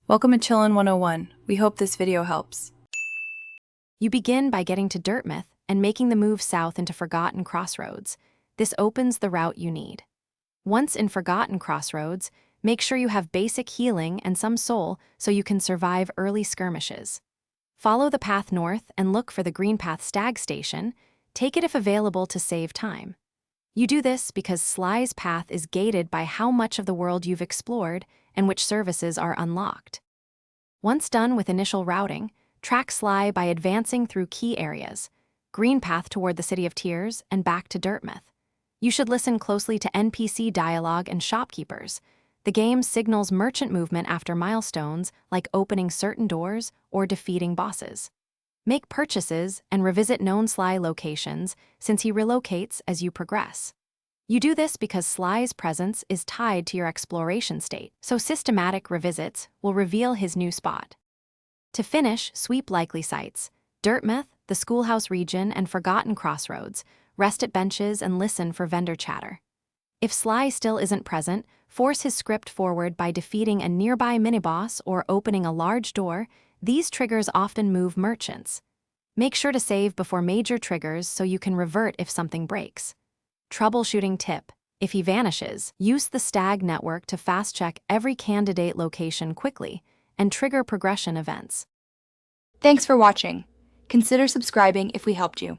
Welcome to Chillin' 101. We hope this video helps. You begin by getting to Dirtmouth and making the move south into Forgotten Crossroads. This opens the route you need. Once in Forgotten Crossroads, make sure you have basic healing and some soul so you can survive early skirmishes. Follow the path north and look for the Greenpath Stag Station. Take it if available to save time. You do this because Sly's path is gated by how much of the world you've explored and which services are unlocked. Once done with initial routing, track Sly by advancing through key areas, Greenpath toward the City of Tears and back to Dirtmouth. You should listen closely to NPC dialogue and shopkeepers. The game signals merchant movement after milestones like opening certain doors or defeating bosses. Make purchases and revisit known Sly locations since he relocates as you progress. You do this because Sly's presence is tied to your exploration state, so systematic revisits will reveal his new spot. To finish, sweep likely sites: Dirtmouth, the Schoolhouse region, and Forgotten Crossroads. Rest at benches and listen for vendor chatter. If Sly still isn't present, force his script forward by defeating a nearby miniboss or opening a large door. These triggers often move merchants. Make sure to save before major triggers so you can revert if something breaks. Troubleshooting tip: if he vanishes, use the Stag network to fast-check every candidate location quickly and trigger progression events. Thanks for watching. Consider subscribing if we helped you.